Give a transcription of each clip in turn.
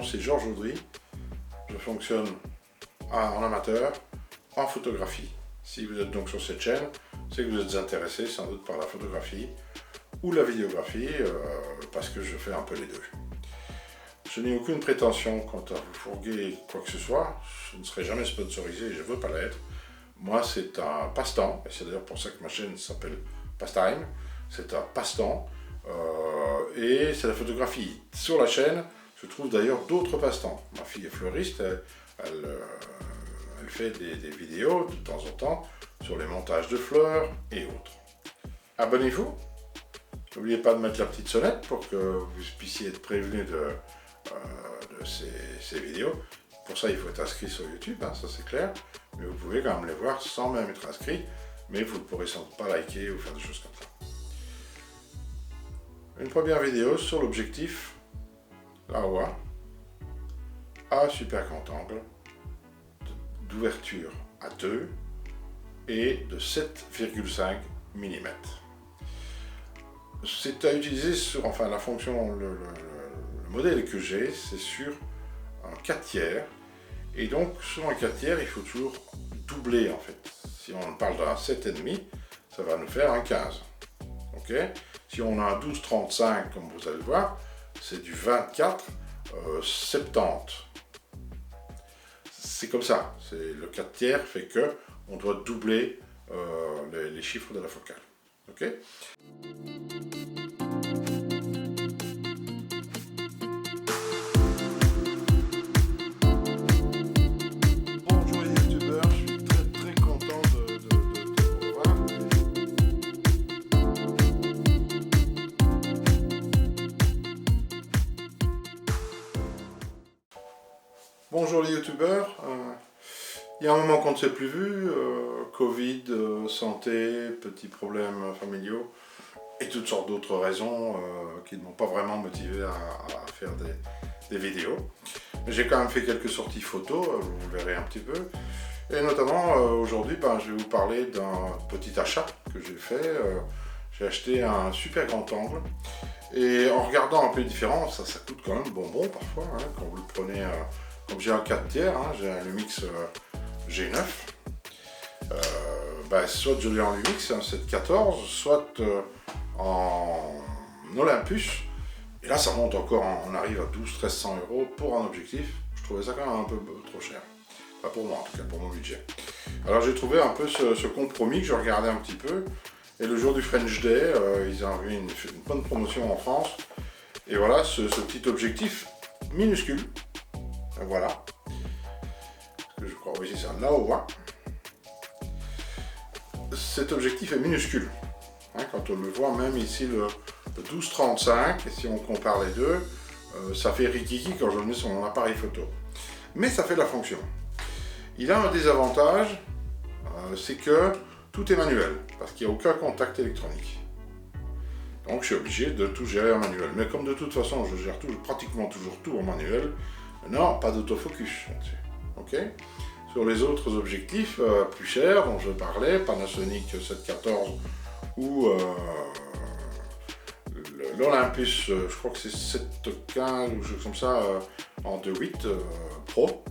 c'est Georges Audry. Je fonctionne en amateur, en photographie. Si vous êtes donc sur cette chaîne, c'est que vous êtes intéressé sans doute par la photographie ou la vidéographie, parce que je fais un peu les deux. Je n'ai aucune prétention quant à vous fourguer quoi que ce soit, je ne serai jamais sponsorisé et je ne veux pas l'être. Moi, c'est un passe-temps, et c'est d'ailleurs pour ça que ma chaîne s'appelle Pastime. C'est un passe-temps, et c'est la photographie. Sur la chaîne, je trouve d'ailleurs d'autres passe-temps. Ma fille est fleuriste, elle fait des vidéos de temps en temps sur les montages de fleurs et autres. Abonnez-vous, n'oubliez pas de mettre la petite sonnette pour que vous puissiez être prévenu de ces vidéos. Pour ça, il faut être inscrit sur YouTube, hein, ça c'est clair, mais vous pouvez quand même les voir sans même être inscrit, mais vous ne pourrez sans doute pas liker ou faire des choses comme ça. Une première vidéo sur l'objectif Laowa à super grand angle, d'ouverture à 2 et de 7,5 mm. C'est à utiliser sur, enfin la fonction, le modèle que j'ai, c'est sur un 4/3, et donc sur un 4/3, il faut toujours doubler en fait. Si on parle d'un 7,5, ça va nous faire un 15. Ok. Si on a un 12,35, comme vous allez le voir, c'est du 24,70. C'est comme ça. Le 4/3 fait que on doit doubler les chiffres de la focale. Ok. Bonjour les youtubeurs, je suis très content de vous revoir. Bonjour les youtubeurs, il y a un moment qu'on ne s'est plus vu, Covid, santé, petits problèmes familiaux et toutes sortes d'autres raisons qui ne m'ont pas vraiment motivé à faire des vidéos. J'ai quand même fait quelques sorties photos, vous verrez un petit peu. Et notamment aujourd'hui, je vais vous parler d'un petit achat que j'ai fait. J'ai acheté un super grand angle. Et en regardant un peu les différences, ça coûte quand même bonbon parfois, hein, quand vous le prenez. Comme j'ai un 4/3, hein, j'ai un Lumix G9. Soit je l'ai en Lumix, un 714, soit en Olympus. Et là, ça monte encore, on arrive à 1200-1300 € pour un objectif. Je trouvais ça quand même un peu trop cher. Pas pour moi, en tout cas, pour mon budget. Alors j'ai trouvé un peu ce compromis que je regardais un petit peu. Et le jour du French Day, ils ont eu une bonne promotion en France. Et voilà, ce petit objectif minuscule. Voilà. Je crois, oui, c'est un Laowa. Cet objectif est minuscule. Hein, quand on le voit, même ici le 12-35, et si on compare les deux, ça fait rikiki quand je le mets sur mon appareil photo. Mais ça fait la fonction. Il a un désavantage, c'est que tout est manuel, parce qu'il n'y a aucun contact électronique. Donc je suis obligé de tout gérer en manuel. Mais comme de toute façon je gère pratiquement toujours tout en manuel, non, pas d'autofocus. Ok. Sur les autres objectifs plus chers dont je parlais, Panasonic 714 ou l'Olympus, je crois que c'est 715 ou quelque chose comme ça, en 2.8 Pro.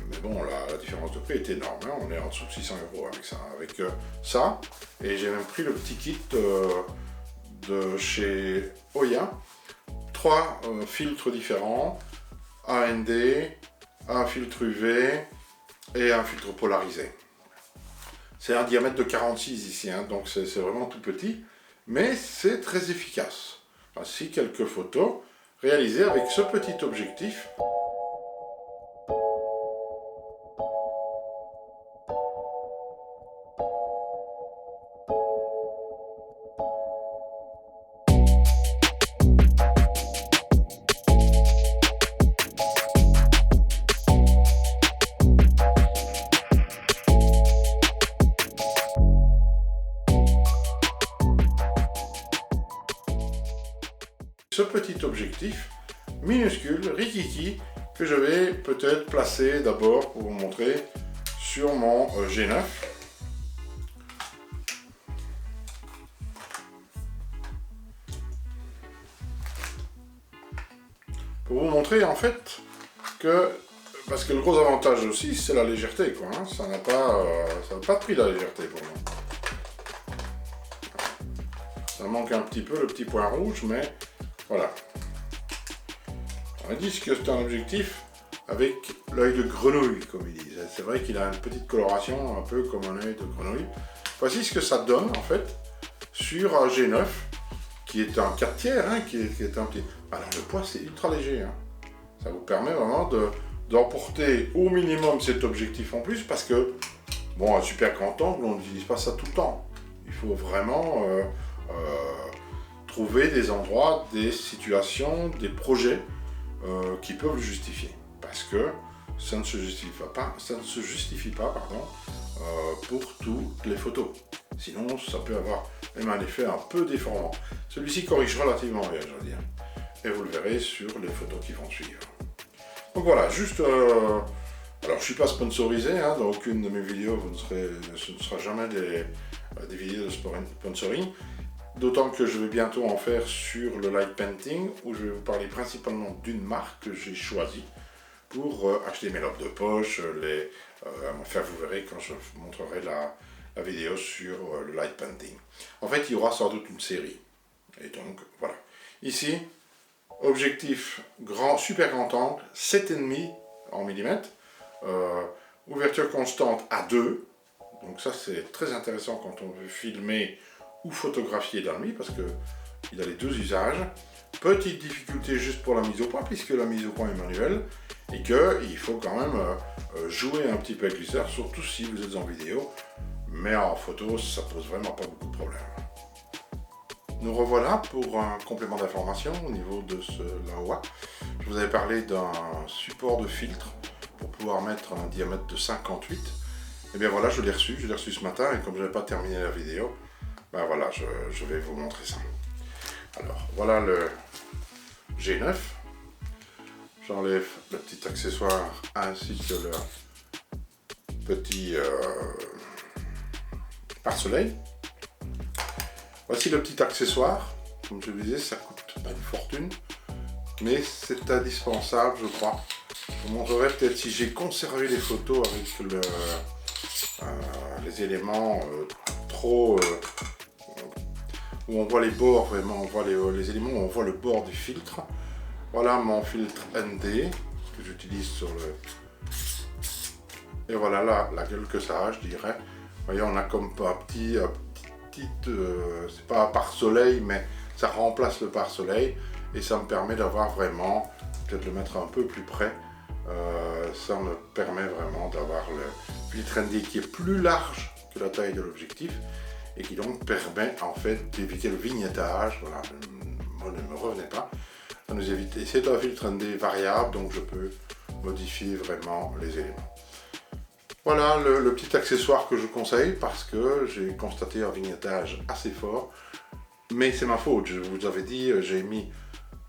Mais bon, la différence de prix est énorme, hein. On est en dessous de 600 € avec ça. Et j'ai même pris le petit kit de chez Oya. 3 filtres différents, AND, un filtre UV et un filtre polarisé. C'est un diamètre de 46 ici, hein, donc c'est vraiment tout petit, mais c'est très efficace. Voici quelques photos réalisées avec ce petit objectif. Ce petit objectif minuscule, rikiki, que je vais peut-être placer d'abord pour vous montrer sur mon G9. pour vous montrer en fait que, parce que le gros avantage aussi, c'est la légèreté, quoi. Hein. Ça n'a pas de prix, la légèreté, pour moi. Ça manque un petit peu le petit point rouge, mais voilà. On a dit que c'est un objectif avec l'œil de grenouille, comme ils disent. C'est vrai qu'il a une petite coloration, un peu comme un œil de grenouille. Voici ce que ça donne, en fait, sur un G9, qui est un 4 tiers, hein, qui est un petit... Alors, le poids, c'est ultra léger. Hein. Ça vous permet vraiment d'emporter au minimum cet objectif en plus, parce que, bon, un super grand angle, on n'utilise pas ça tout le temps. Il faut vraiment trouver des endroits, des situations, des projets qui peuvent le justifier. Parce que ça ne se justifie pas, pour toutes les photos. Sinon, ça peut avoir même un effet un peu déformant. Celui-ci corrige relativement bien, je veux dire. Et vous le verrez sur les photos qui vont suivre. Donc voilà, juste... alors, je ne suis pas sponsorisé, hein, dans aucune de mes vidéos, ce ne sera jamais des vidéos de sponsoring. D'autant que je vais bientôt en faire sur le light painting, où je vais vous parler principalement d'une marque que j'ai choisie pour acheter mes lampes de poche, enfin vous verrez quand je vous montrerai la vidéo sur le light painting. En fait, il y aura sans doute une série. Et donc, voilà. Ici, objectif grand, super grand angle, 7,5 en millimètres, ouverture constante à 2. Donc ça, c'est très intéressant quand on veut filmer ou photographier dans la nuit, parce qu'il a les deux usages. Petite difficulté juste pour la mise au point, puisque la mise au point est manuelle, et qu'il faut quand même jouer un petit peu avec l'usager, surtout si vous êtes en vidéo, mais en photo, ça pose vraiment pas beaucoup de problèmes. Nous revoilà pour un complément d'information au niveau de ce Laowa. Je vous avais parlé d'un support de filtre pour pouvoir mettre un diamètre de 58. Et bien voilà, je l'ai reçu ce matin, et comme je n'avais pas terminé la vidéo, ben voilà, je vais vous montrer ça. Alors, voilà le G9. J'enlève le petit accessoire ainsi que le petit pare-soleil. Voici le petit accessoire. Comme je vous disais, ça coûte pas une fortune, mais c'est indispensable, je crois. Je vous montrerai peut-être si j'ai conservé les photos avec les éléments trop... où on voit les bords, vraiment, on voit les éléments où on voit le bord du filtre. Voilà mon filtre ND que j'utilise sur le... Et voilà la gueule que ça a, je dirais. Vous voyez, on a comme un petit c'est pas un pare-soleil, mais ça remplace le pare-soleil. Et ça me permet d'avoir vraiment, peut-être le mettre un peu plus près, ça me permet vraiment d'avoir le filtre ND qui est plus large que la taille de l'objectif, et qui donc permet en fait d'éviter le vignettage. Voilà, ne me revenez pas, ça nous évite. Et c'est un filtre ND variable, donc je peux modifier vraiment les éléments. Voilà le petit accessoire que je conseille, parce que j'ai constaté un vignettage assez fort, mais c'est ma faute. Je vous avais dit, j'ai mis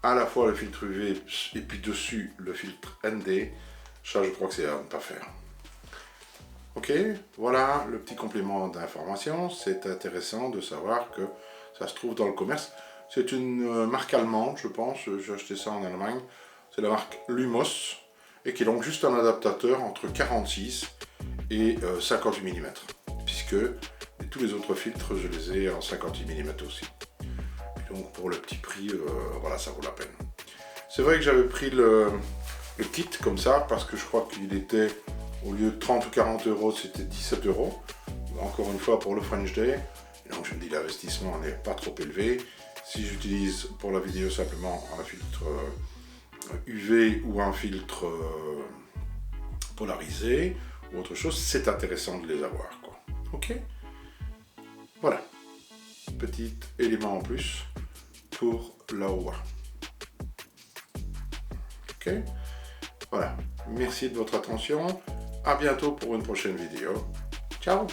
à la fois le filtre UV et puis dessus le filtre ND. Ça, je crois que c'est à ne pas faire. Ok, voilà le petit complément d'information. C'est intéressant de savoir que ça se trouve dans le commerce. C'est une marque allemande, je pense. J'ai acheté ça en Allemagne. C'est la marque Lumos, et qui est donc juste un adaptateur entre 46 et 58 mm, puisque tous les autres filtres, je les ai en 58 mm aussi. Et donc pour le petit prix, voilà, ça vaut la peine. C'est vrai que j'avais pris le kit comme ça, parce que je crois qu'il était... Au lieu de 30 ou 40 euros, c'était 17 euros. Encore une fois pour le French Day. Et donc je me dis l'investissement n'est pas trop élevé. Si j'utilise pour la vidéo simplement un filtre UV ou un filtre polarisé ou autre chose, c'est intéressant de les avoir, quoi. Ok. Voilà. Petit élément en plus pour Laowa. Ok. Voilà. Merci de votre attention. À bientôt pour une prochaine vidéo. Ciao!